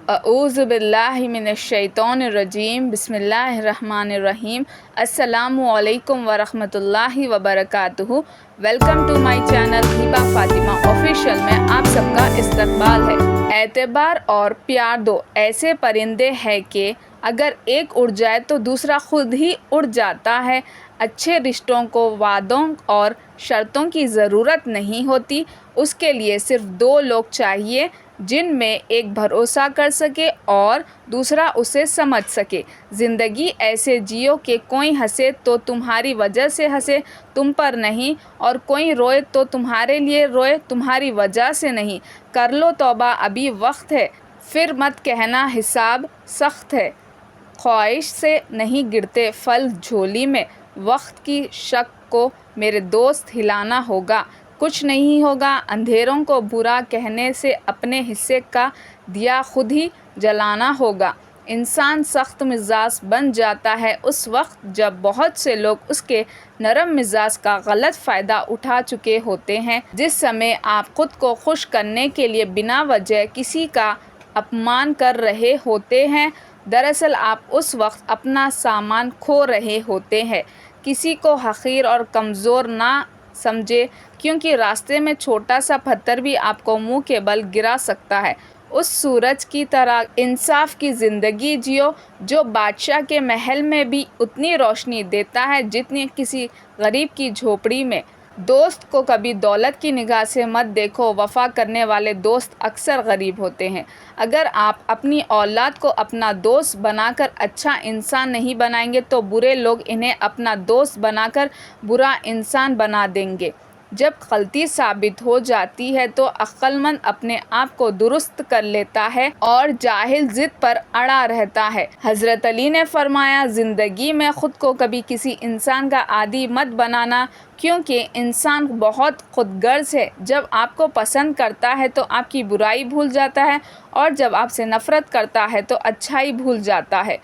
اعوذ باللہ من الشیطان الرجیم بسم اللہ الرحمن الرحیم السلام علیکم ورحمۃ اللہ وبرکاتہ۔ Welcome to my channel Hiba Fatima official میں آپ سب کا استقبال ہے۔ اعتبار اور پیار دو ایسے پرندے ہیں کہ اگر ایک اڑ جائے تو دوسرا خود ہی اڑ جاتا ہے۔ اچھے رشتوں کو وعدوں اور شرطوں کی ضرورت نہیں ہوتی، اس کے لیے صرف دو لوگ چاہیے جن میں ایک بھروسہ کر سکے اور دوسرا اسے سمجھ سکے۔ زندگی ایسے جیو کہ کوئی ہنسے تو تمہاری وجہ سے ہنسے، تم پر نہیں، اور کوئی روئے تو تمہارے لیے روئے، تمہاری وجہ سے نہیں۔ کر لو توبہ ابھی وقت ہے، پھر مت کہنا حساب سخت ہے۔ خواہش سے نہیں گرتے پھل جھولی میں، وقت کی شک کو میرے دوست ہلانا ہوگا۔ کچھ نہیں ہوگا اندھیروں کو برا کہنے سے، اپنے حصے کا دیا خود ہی جلانا ہوگا۔ انسان سخت مزاج بن جاتا ہے اس وقت جب بہت سے لوگ اس کے نرم مزاج کا غلط فائدہ اٹھا چکے ہوتے ہیں۔ جس سمے آپ خود کو خوش کرنے کے لیے بنا وجہ کسی کا اپمان کر رہے ہوتے ہیں، دراصل آپ اس وقت اپنا سامان کھو رہے ہوتے ہیں۔ کسی کو حقیر اور کمزور نہ سمجھے، کیونکہ راستے میں چھوٹا سا پتھر بھی آپ کو منہ کے بل گرا سکتا ہے۔ اس سورج کی طرح انصاف کی زندگی جیو جو بادشاہ کے محل میں بھی اتنی روشنی دیتا ہے جتنی کسی غریب کی جھوپڑی میں۔ دوست کو کبھی دولت کی نگاہ سے مت دیکھو، وفا کرنے والے دوست اکثر غریب ہوتے ہیں۔ اگر آپ اپنی اولاد کو اپنا دوست بنا کر اچھا انسان نہیں بنائیں گے تو برے لوگ انہیں اپنا دوست بنا کر برا انسان بنا دیں گے۔ جب غلطی ثابت ہو جاتی ہے تو عقل مند اپنے آپ کو درست کر لیتا ہے اور جاہل ضد پر اڑا رہتا ہے۔ حضرت علی نے فرمایا، زندگی میں خود کو کبھی کسی انسان کا عادی مت بنانا، کیونکہ انسان بہت خود غرض ہے۔ جب آپ کو پسند کرتا ہے تو آپ کی برائی بھول جاتا ہے، اور جب آپ سے نفرت کرتا ہے تو اچھائی بھول جاتا ہے۔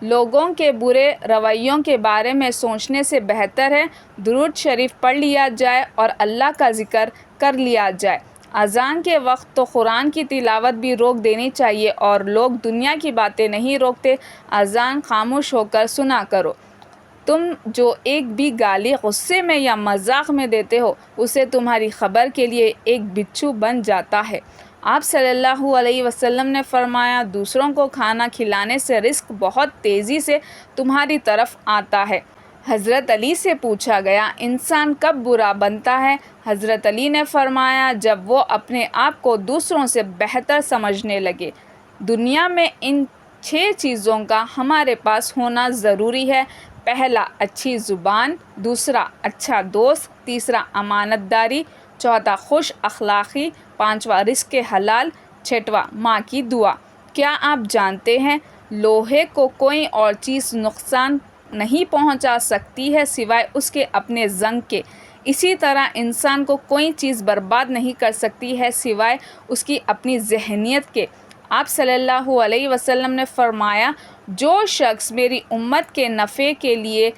لوگوں کے برے رویوں کے بارے میں سوچنے سے بہتر ہے درود شریف پڑھ لیا جائے اور اللہ کا ذکر کر لیا جائے۔ اذان کے وقت تو قرآن کی تلاوت بھی روک دینی چاہیے، اور لوگ دنیا کی باتیں نہیں روکتے۔ اذان خاموش ہو کر سنا کرو۔ تم جو ایک بھی گالی غصے میں یا مذاق میں دیتے ہو، اسے تمہاری خبر کے لیے ایک بچھو بن جاتا ہے۔ آپ صلی اللہ علیہ وسلم نے فرمایا، دوسروں کو کھانا کھلانے سے رزق بہت تیزی سے تمہاری طرف آتا ہے۔ حضرت علی سے پوچھا گیا، انسان کب برا بنتا ہے؟ حضرت علی نے فرمایا، جب وہ اپنے آپ کو دوسروں سے بہتر سمجھنے لگے۔ دنیا میں ان 6 چیزوں کا ہمارے پاس ہونا ضروری ہے۔ پہلا، اچھی زبان، دوسرا، اچھا دوست، تیسرا، امانت داری، چوتھا، خوش اخلاقی، پانچواں، رزق حلال، چھٹواں، ماں کی دعا۔ کیا آپ جانتے ہیں لوہے کو کوئی اور چیز نقصان نہیں پہنچا سکتی ہے سوائے اس کے اپنے زنگ کے؟ اسی طرح انسان کو کوئی چیز برباد نہیں کر سکتی ہے سوائے اس کی اپنی ذہنیت کے۔ آپ صلی اللہ علیہ وسلم نے فرمایا، جو شخص میری امت کے نفع کے لیے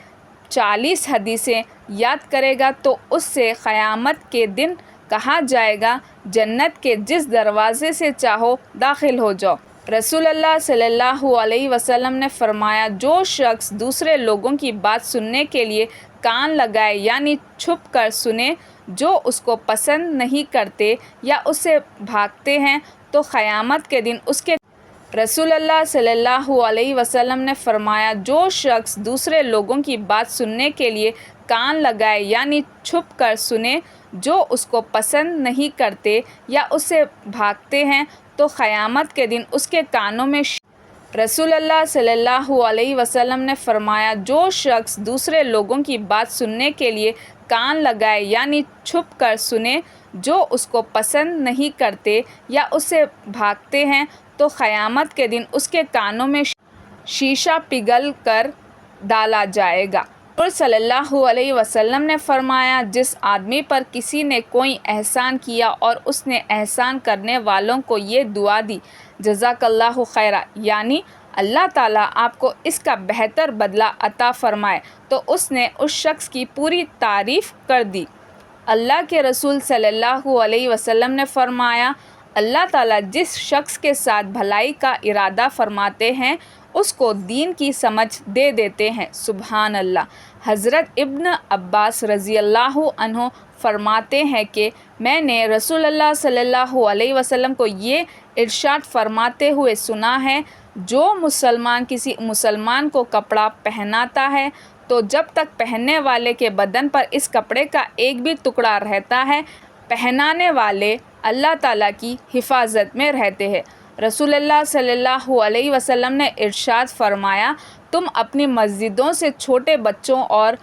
40 حدیثیں یاد کرے گا تو اس سے قیامت کے دن کہا جائے گا، جنت کے جس دروازے سے چاہو داخل ہو جاؤ۔ رسول اللہ صلی اللہ علیہ وسلم نے فرمایا، جو شخص دوسرے لوگوں کی بات سننے کے لیے کان لگائے، یعنی چھپ کر سنے، جو اس کو پسند نہیں کرتے یا اس سے بھاگتے ہیں، تو قیامت کے دن اس کے رسول اللہ صلی اللہ علیہ وسلم نے فرمایا، جو شخص دوسرے لوگوں کی بات سننے کے لیے کان لگائے، یعنی چھپ کر سنے، جو اس کو پسند نہیں کرتے یا اس سے بھاگتے ہیں، تو قیامت کے دن اس کے کانوں میں رسول اللہ صلی اللہ علیہ وسلم نے فرمایا، جو شخص دوسرے لوگوں کی بات سننے کے لیے کان لگائے، یعنی چھپ کر سنے، جو اس کو پسند نہیں کرتے یا اس سے بھاگتے ہیں، تو قیامت کے دن اس کے کانوں میں شیشہ پگھل کر ڈالا جائے گا۔ حضور صلی اللہ علیہ وسلم نے فرمایا، جس آدمی پر کسی نے کوئی احسان کیا اور اس نے احسان کرنے والوں کو یہ دعا دی، جزاک اللہ خیرا، یعنی اللہ تعالیٰ آپ کو اس کا بہتر بدلہ عطا فرمائے، تو اس نے اس شخص کی پوری تعریف کر دی۔ اللہ کے رسول صلی اللہ علیہ وسلم نے فرمایا، اللہ تعالیٰ جس شخص کے ساتھ بھلائی کا ارادہ فرماتے ہیں اس کو دین کی سمجھ دے دیتے ہیں۔ سبحان اللہ۔ حضرت ابن عباس رضی اللہ عنہ فرماتے ہیں کہ میں نے رسول اللہ صلی اللہ علیہ وسلم کو یہ ارشاد فرماتے ہوئے سنا ہے، جو مسلمان کسی مسلمان کو کپڑا پہناتا ہے تو جب تک پہننے والے کے بدن پر اس کپڑے کا ایک بھی ٹکڑا رہتا ہے، پہنانے والے اللہ تعالیٰ کی حفاظت میں رہتے ہیں۔ رسول اللہ صلی اللہ علیہ وسلم نے ارشاد فرمایا، تم اپنی مسجدوں سے چھوٹے بچوں اور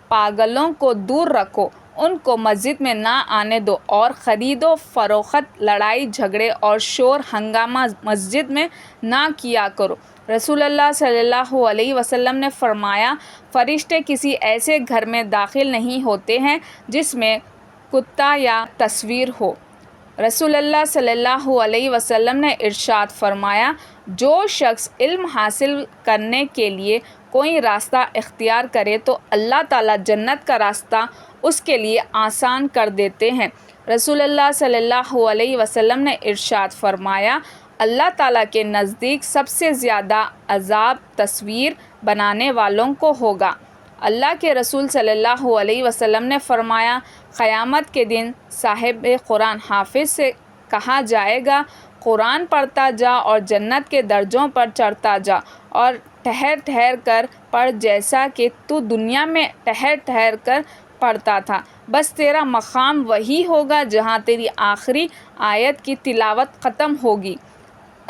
پاگلوں کو دور رکھو، ان کو مسجد میں نہ آنے دو، اور خرید و فروخت، لڑائی جھگڑے اور شور ہنگامہ مسجد میں نہ کیا کرو۔ رسول اللہ صلی اللہ علیہ وسلم نے فرمایا، فرشتے کسی ایسے گھر میں داخل نہیں ہوتے ہیں جس میں کتا یا تصویر ہو۔ رسول اللہ صلی اللہ علیہ وسلم نے ارشاد فرمایا، جو شخص علم حاصل کرنے کے لیے کوئی راستہ اختیار کرے تو اللہ تعالیٰ جنت کا راستہ اس کے لیے آسان کر دیتے ہیں۔ رسول اللہ صلی اللہ علیہ وسلم نے ارشاد فرمایا، اللہ تعالیٰ کے نزدیک سب سے زیادہ عذاب تصویر بنانے والوں کو ہوگا۔ اللہ کے رسول صلی اللہ علیہ وسلم نے فرمایا، قیامت کے دن صاحب قرآن حافظ سے کہا جائے گا، قرآن پڑھتا جا اور جنت کے درجوں پر چڑھتا جا، اور ٹھہر ٹھہر کر پڑھ جیسا کہ تو دنیا میں ٹھہر ٹھہر کر پڑھتا تھا، بس تیرا مقام وہی ہوگا جہاں تیری آخری آیت کی تلاوت ختم ہوگی۔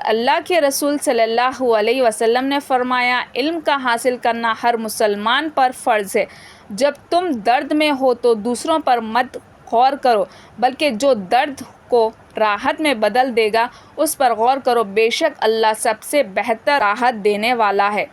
اللہ کے رسول صلی اللہ علیہ وسلم نے فرمایا، علم کا حاصل کرنا ہر مسلمان پر فرض ہے۔ جب تم درد میں ہو تو دوسروں پر مت غور کرو، بلکہ جو درد کو راحت میں بدل دے گا اس پر غور کرو، بے شک اللہ سب سے بہتر راحت دینے والا ہے۔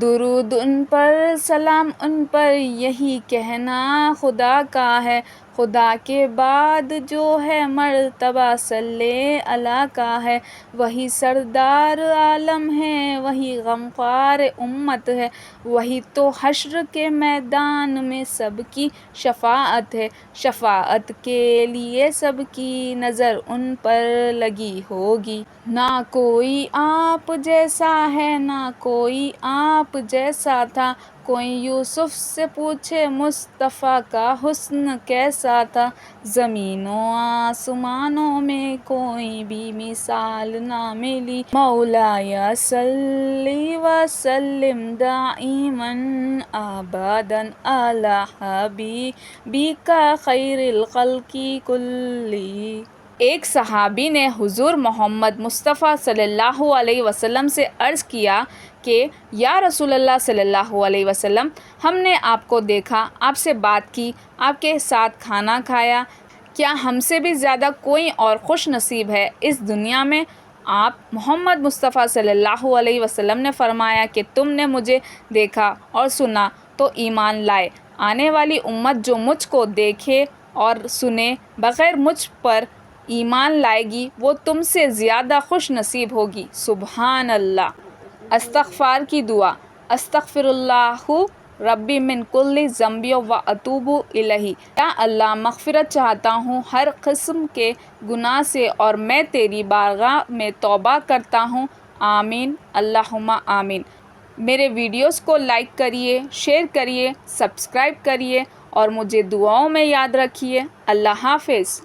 درود ان پر، سلام ان پر، یہی کہنا خدا کا ہے، خدا کے بعد جو ہے مرتبہ صلی اللہ کا ہے، وہی سردار عالم ہے، وہی غمخوار امت ہے، وہی تو حشر کے میدان میں سب کی شفاعت ہے، شفاعت کے لیے سب کی نظر ان پر لگی ہوگی۔ نہ کوئی آپ جیسا ہے، نہ کوئی آپ جیسا تھا، کوئی یوسف سے پوچھے مصطفیٰ کا حسن کیسا تھا، زمین و آسمانوں میں کوئی بھی مثال نہ ملی، مولایا صلی وسلم دائما ابدا علی حبیبک خیر الخلق کلی۔ ایک صحابی نے حضور محمد مصطفیٰ صلی اللہ علیہ وسلم سے عرض کیا کہ یا رسول اللہ صلی اللہ علیہ وسلم، ہم نے آپ کو دیکھا، آپ سے بات کی، آپ کے ساتھ کھانا کھایا، کیا ہم سے بھی زیادہ کوئی اور خوش نصیب ہے اس دنیا میں؟ آپ محمد مصطفیٰ صلی اللہ علیہ وسلم نے فرمایا کہ تم نے مجھے دیکھا اور سنا تو ایمان لائے، آنے والی امت جو مجھ کو دیکھے اور سنے بغیر مجھ پر ایمان لائے گی وہ تم سے زیادہ خوش نصیب ہوگی۔ سبحان اللہ۔ استغفار کی دعا۔ استغفر اللہ ربی من کل ذنب و اتوب الیہ۔ یا اللہ، مغفرت چاہتا ہوں ہر قسم کے گناہ سے اور میں تیری بارگاہ میں توبہ کرتا ہوں۔ آمین، اللہم آمین۔ میرے ویڈیوز کو لائک کریے، شیئر کریے، سبسکرائب کریے اور مجھے دعاؤں میں یاد رکھیے۔ اللہ حافظ۔